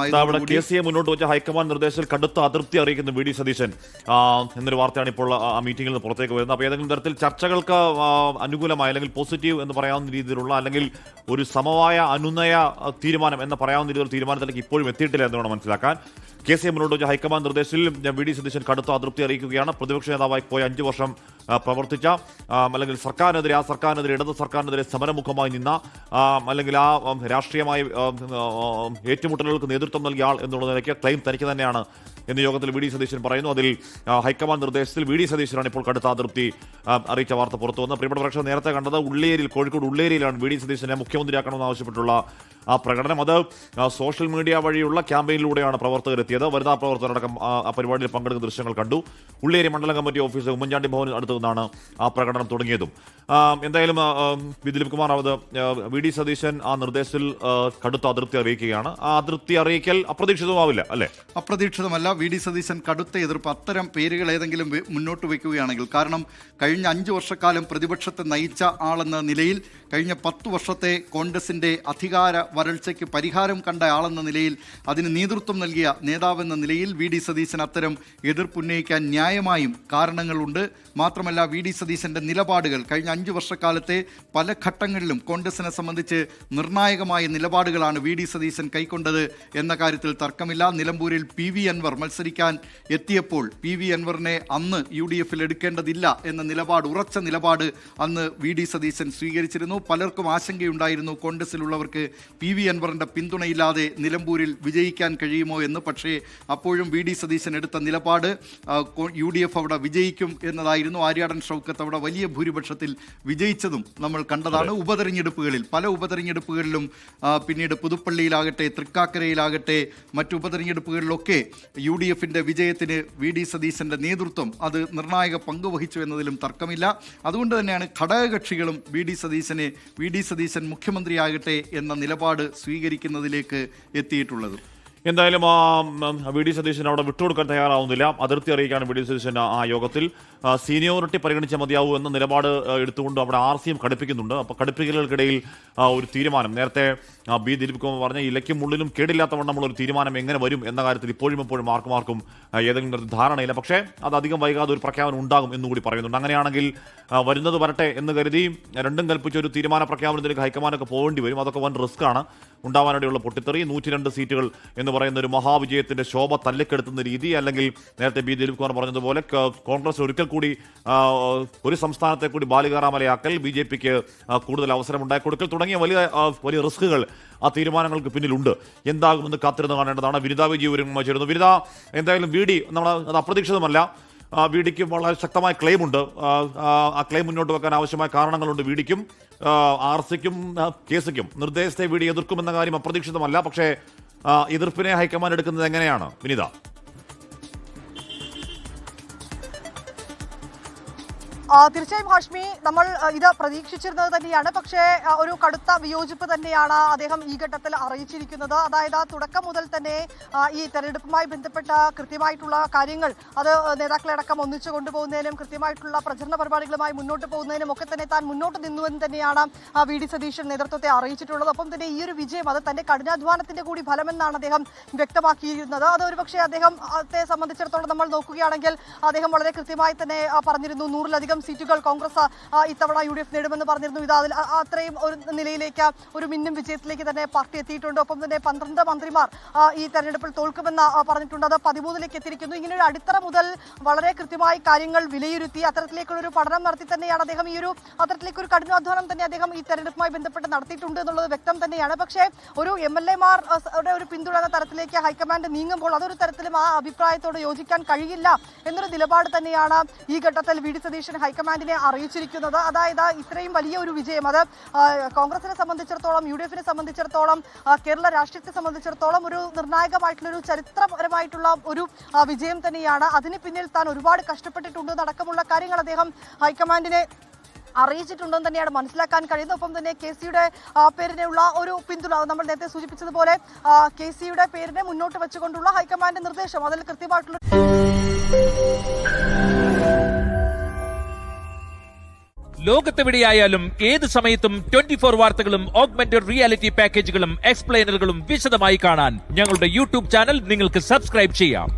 അവിടെ KCA മുന്നോട്ട് വെച്ച ഹൈക്കമാൻഡ് നിർദ്ദേശത്തിൽ കടുത്ത അതൃപ്തി അറിയിക്കുന്ന VD സതീശൻ എന്നൊരു വാർത്തയാണ് ഇപ്പോൾ ആ മീറ്റിംഗിൽ നിന്ന് പുറത്തേക്ക് വരുന്നത്. അപ്പോൾ ഏതെങ്കിലും തരത്തിൽ ചർച്ചകൾക്ക് അനുകൂലമായ അല്ലെങ്കിൽ പോസിറ്റീവ് എന്ന് പറയാവുന്ന രീതിയിലുള്ള അല്ലെങ്കിൽ ഒരു സമവായ അനുനയ തീരുമാനം എന്ന് പറയാവുന്ന രീതിയിലുള്ള തീരുമാനത്തിലേക്ക് ഇപ്പോഴും എത്തിയിട്ടില്ല എന്ന് വേണം മനസ്സിലാക്കാൻ. KCA മുന്നോട്ട് വെച്ച ഹൈക്കമാൻഡ് നിർദ്ദേശത്തിൽ VD സതീശൻ കടുത്ത അതൃപ്തി അറിയിക്കുകയാണ്. പ്രതിപക്ഷ നേതാവായി പോയ 5 വർഷം പ്രവർത്തിച്ച അല്ലെങ്കിൽ സർക്കാരിനെതിരെ ഇടത് സർക്കാരിനെതിരെ സമരമുഖമായി നിന്ന അല്ലെങ്കിൽ ആ രാഷ്ട്രീയമായി ഏറ്റുമുട്ടലുകൾക്ക് നേതൃത്വം നൽകിയ ആൾ എന്നുള്ള നിലയ്ക്ക് ക്ലെയിം തനിക്ക് തന്നെയാണ് എന്ന് യോഗത്തിൽ VD സതീശൻ പറയുന്നു. അതിൽ ഹൈക്കമാൻഡ് നിർദ്ദേശത്തിൽ VD സതീശനാണ് ഇപ്പോൾ കടുത്ത അതൃപ്തി അറിയിച്ച വാർത്ത പുറത്തു വന്നത്. പ്രിയപ്പെട്ട പ്രേക്ഷകർ നേരത്തെ കണ്ടത് കോഴിക്കോട് ഉള്ളേരിയിലാണ് VD സതീശനെ മുഖ്യമന്ത്രിയാക്കണമെന്ന് ആവശ്യപ്പെട്ടുള്ള ആ പ്രകടനം. അത് സോഷ്യൽ മീഡിയ വഴിയുള്ള ക്യാമ്പയിനിലൂടെയാണ് പ്രവർത്തകർ എത്തിയത്. വനിതാ പ്രവർത്തകരടക്കം ആ പരിപാടിയിൽ പങ്കെടുക്കുന്ന ദൃശ്യങ്ങൾ കണ്ടു. ഉള്ളേരി മണ്ഡലം കമ്മിറ്റി ഓഫീസ് ഉമ്മൻചാണ്ടി ഭവനിൽ അടുത്തു നിന്നാണ് ആ പ്രകടനം തുടങ്ങിയതും. എന്തായാലും ദിലീപ് കുമാർ റാവത്ത് VD സതീശൻ ആ നിർദ്ദേശത്തിൽ കടുത്ത അതൃപ്തി അറിയിക്കുകയാണ്. ആ അതൃപ്തി അറിയിക്കൽ അപ്രതീക്ഷിതമാവില്ല അല്ലേ? അപ്രതീക്ഷിതമല്ല. VD സതീശൻ കടുത്ത എതിർപ്പ് അത്തരം പേരുകൾ ഏതെങ്കിലും മുന്നോട്ട് വയ്ക്കുകയാണെങ്കിൽ, കാരണം കഴിഞ്ഞ 5 വർഷക്കാലം പ്രതിപക്ഷത്തെ നയിച്ച ആളെന്ന നിലയിൽ, കഴിഞ്ഞ 10 വർഷത്തെ കോൺഗ്രസിന്റെ അധികാര വരൾച്ചയ്ക്ക് പരിഹാരം കണ്ട ആളെന്ന നിലയിൽ, അതിന് നേതൃത്വം നൽകിയ നേതാവെന്ന നിലയിൽ VD സതീശൻ അത്തരം എതിർപ്പുന്നയിക്കാൻ ന്യായമായും കാരണങ്ങളുണ്ട്. മാത്രമല്ല, VD സതീശന്റെ നിലപാടുകൾ കഴിഞ്ഞ 5 വർഷക്കാലത്തെ പല ഘട്ടങ്ങളിലും കോൺഗ്രസിനെ സംബന്ധിച്ച് നിർണായകമായ നിലപാടുകളാണ് VD സതീശൻ കൈക്കൊണ്ടത് എന്ന കാര്യത്തിൽ തർക്കമില്ല. നിലമ്പൂരിൽ PV അൻവർ മത്സരിക്കാൻ എത്തിയപ്പോൾ PV അൻവറിനെ അന്ന് UDF എടുക്കേണ്ടതില്ല എന്ന നിലപാട്, ഉറച്ച നിലപാട് അന്ന് VD സതീശൻ സ്വീകരിച്ചിരുന്നു. പലർക്കും ആശങ്കയുണ്ടായിരുന്നു കോൺഗ്രസിലുള്ളവർക്ക് PV അൻവറിന്റെ പിന്തുണയില്ലാതെ നിലമ്പൂരിൽ വിജയിക്കാൻ കഴിയുമോ എന്ന്. പക്ഷേ അപ്പോഴും VD സതീശൻ എടുത്ത നിലപാട് UDF അവിടെ വിജയിക്കും എന്നതായിരുന്നു. ആര്യാടൻ ഷൗക്കത്ത് അവിടെ വലിയ ഭൂരിപക്ഷത്തിൽ വിജയിച്ചതും നമ്മൾ കണ്ടതാണ്. പല ഉപതെരഞ്ഞെടുപ്പുകളിലും പിന്നീട് പുതുപ്പള്ളിയിലാകട്ടെ, തൃക്കാക്കരയിലാകട്ടെ, മറ്റു ഉപതെരഞ്ഞെടുപ്പുകളിലൊക്കെ UDFന്റെ വിജയത്തിന് VD സതീശന്റെ നേതൃത്വം അത് നിർണായക പങ്ക് വഹിച്ചു എന്നതിലും തർക്കമില്ല. അതുകൊണ്ട് തന്നെയാണ് ഘടകകക്ഷികളും VD സതീശൻ മുഖ്യമന്ത്രിയാകട്ടെ എന്ന നിലപാട് സ്വീകരിക്കുന്നതിലേക്ക് എത്തിയിട്ടുള്ളത്. എന്തായാലും VD സതീശൻ അവിടെ വിട്ടുകൊടുക്കാൻ തയ്യാറാവുന്നില്ല. അതിർത്തി അറിയിക്കാണ് VD സതീശൻ ആ യോഗത്തിൽ. സീനിയോറിറ്റി പരിഗണിച്ച മതിയാവൂ എന്ന നിലപാട് എടുത്തുകൊണ്ട് അവിടെ RCM ഘടിപ്പിക്കുന്നുണ്ട്. അപ്പോൾ ഘടിപ്പിക്കലുകൾക്കിടയിൽ ഒരു തീരുമാനം നേരത്തെ ദിലീപ് കുമാർ പറഞ്ഞ ഇലയ്ക്കും മുള്ളിലും കേടില്ലാത്ത വണ്ണമുള്ള ഒരു തീരുമാനം എങ്ങനെ വരും എന്ന കാര്യത്തിൽ ഇപ്പോഴും ആർക്കും ഏതെങ്കിലും ധാരണയില്ല. പക്ഷേ അത് അധികം വൈകാതെ ഒരു പ്രഖ്യാപനം ഉണ്ടാകും എന്നുകൂടി പറയുന്നുണ്ട്. അങ്ങനെയാണെങ്കിൽ വരുന്നത് വരട്ടെ എന്ന് കരുതി രണ്ടും കൽപ്പിച്ച ഒരു തീരുമാന പ്രഖ്യാപനത്തിലേക്ക് ഹൈക്കമാൻഡൊക്കെ പോകേണ്ടി വരും. അതൊക്കെ വൻ റിസ്ക്കാണ്. ഉണ്ടാവാനിടയുള്ള പൊട്ടിത്തെറി, 102 സീറ്റുകൾ എന്ന് പറയുന്ന ഒരു മഹാവിജയത്തിന്റെ ശോഭ തല്ലിക്കെടുത്തുന്ന രീതി, അല്ലെങ്കിൽ നേരത്തെ ദിലീപ് കുമാർ പറഞ്ഞതുപോലെ കോൺഗ്രസ് ഒരിക്കൽ കൂടി ഒരു സംസ്ഥാനത്തെ കൂടി ബാലികാറാമലയാക്കൽ, BJPക്ക് കൂടുതൽ അവസരം ഉണ്ടാക്കി കൊടുക്കൽ തുടങ്ങിയ വലിയ റിസ്കുകൾ ആ തീരുമാനങ്ങൾക്ക് പിന്നിലുണ്ട്. എന്താകുമെന്ന് കാത്തിരുന്ന് കാണേണ്ടതാണ്. വിനിത വിജയപുരം ചേരുന്നു. വിനിത, എന്തായാലും VD അത് അപ്രതീക്ഷിതമല്ല. VDക്ക് വളരെ ശക്തമായ ക്ലെയിമുണ്ട്. ആ ക്ലെയിം മുന്നോട്ട് വെക്കാൻ ആവശ്യമായ കാരണങ്ങളുണ്ട്. VDക്കും RCക്കും KCക്കും നിർദ്ദേശത്തെ VD എതിർക്കുമെന്ന കാര്യം അപ്രതീക്ഷിതമല്ല. പക്ഷേ എതിർപ്പിനെ ഹൈക്കമാൻഡ് എടുക്കുന്നത് എങ്ങനെയാണ് വിനിത? തീർച്ചയായും ഹാഷ്മി, നമ്മൾ ഇത് പ്രതീക്ഷിച്ചിരുന്നത് തന്നെയാണ്. പക്ഷേ ഒരു കടുത്ത വിയോജിപ്പ് തന്നെയാണ് അദ്ദേഹം ഈ ഘട്ടത്തിൽ അറിയിച്ചിരിക്കുന്നത്. അതായത് തുടക്കം മുതൽ തന്നെ ഈ തെരഞ്ഞെടുപ്പുമായി ബന്ധപ്പെട്ട കൃത്യമായിട്ടുള്ള കാര്യങ്ങൾ അത് നേതാക്കളടക്കം ഒന്നിച്ചു കൊണ്ടുപോകുന്നതിനും കൃത്യമായിട്ടുള്ള പ്രചരണ പരിപാടികളുമായി മുന്നോട്ട് പോകുന്നതിനും ഒക്കെ തന്നെ താൻ മുന്നോട്ട് നിന്നുവെന്ന് തന്നെയാണ് VD സതീശൻ നേതൃത്വത്തെ അറിയിച്ചിട്ടുള്ളത്. ഒപ്പം തന്നെ ഈ ഒരു വിജയം അത് തന്റെ കഠിനാധ്വാനത്തിന്റെ കൂടി ഫലമെന്നാണ് അദ്ദേഹം വ്യക്തമാക്കിയിരുന്നത്. അത് ഒരുപക്ഷെ അദ്ദേഹത്തെ സംബന്ധിച്ചിടത്തോളം നമ്മൾ നോക്കുകയാണെങ്കിൽ അദ്ദേഹം വളരെ കൃത്യമായി തന്നെ പറഞ്ഞിരുന്നു 100-ലധികം സീറ്റുകൾ കോൺഗ്രസ് ഇത്തവണ UDF നേടുമെന്ന് പറഞ്ഞിരുന്നു. ഇത് അത്രയും ഒരു നിലയിലേക്ക്, ഒരു മിന്നും വിജയത്തിലേക്ക് തന്നെ പാർട്ടി എത്തിയിട്ടുണ്ട്. ഒപ്പം തന്നെ 12 മന്ത്രിമാർ ഈ തെരഞ്ഞെടുപ്പിൽ തോൽക്കുമെന്ന് പറഞ്ഞിട്ടുണ്ട്. അത് 13ലേക്ക് എത്തിയിരിക്കുന്നു. ഇങ്ങനെ ഒരു അടിത്തറ മുതൽ വളരെ കൃത്യമായി കാര്യങ്ങൾ വിലയിരുത്തി അത്തരത്തിലേക്കുള്ള ഒരു പഠനം നടത്തി തന്നെയാണ് അദ്ദേഹം അത്തരത്തിലേക്കൊരു കഠിനാധ്വാനം തന്നെ അദ്ദേഹം ഈ തെരഞ്ഞെടുപ്പുമായി ബന്ധപ്പെട്ട് നടത്തിയിട്ടുണ്ട് എന്നുള്ളത് വ്യക്തം തന്നെയാണ്. പക്ഷേ ഒരു MLA-മാരുടെ ഒരു പിന്തുണ എന്ന തരത്തിലേക്ക് ഹൈക്കമാൻഡ് നീങ്ങുമ്പോൾ അതൊരു തരത്തിലും ആ അഭിപ്രായത്തോട് യോജിക്കാൻ കഴിയില്ല എന്നൊരു നിലപാട് തന്നെയാണ് ഈ ഘട്ടത്തിൽ VD സതീശൻ ഹൈക്കമാൻഡിനെ അറിയിച്ചിരിക്കുന്നത്. അതായത് ഇത്രയും വലിയ ഒരു വിജയം അത് കോൺഗ്രസിനെ സംബന്ധിച്ചിടത്തോളം, UDFനെ സംബന്ധിച്ചിടത്തോളം, കേരള രാഷ്ട്രീയത്തെ സംബന്ധിച്ചിടത്തോളം ഒരു നിർണായകമായിട്ടുള്ള ഒരു ചരിത്രപരമായിട്ടുള്ള ഒരു വിജയം തന്നെയാണ്. അതിന് പിന്നിൽ താൻ ഒരുപാട് കഷ്ടപ്പെട്ടിട്ടുണ്ട് അടക്കമുള്ള കാര്യങ്ങൾ അദ്ദേഹം ഹൈക്കമാൻഡിനെ അറിയിച്ചിട്ടുണ്ടെന്ന് തന്നെയാണ് മനസ്സിലാക്കാൻ കഴിയുന്നത്. ഒപ്പം തന്നെ KCയുടെ പേരിനുള്ള ഒരു പിന്തുണ, നമ്മൾ നേരത്തെ സൂചിപ്പിച്ചതുപോലെ KCയുടെ പേരിനെ മുന്നോട്ട് വെച്ചുകൊണ്ടുള്ള ഹൈക്കമാൻഡ് നിർദ്ദേശം അതിൽ കൃത്യമായിട്ടുള്ള ലോകത്തെവിടെയായാലും ഏത് സമയത്തും 24 വാർത്തകളും ഓഗ്മെന്റഡ് റിയാലിറ്റി പാക്കേജുകളും എക്സ്പ്ലെയിനറുകളും വിശദമായി കാണാൻ ഞങ്ങളുടെ യൂട്യൂബ് ചാനൽ നിങ്ങൾക്ക് സബ്സ്ക്രൈബ് ചെയ്യാം.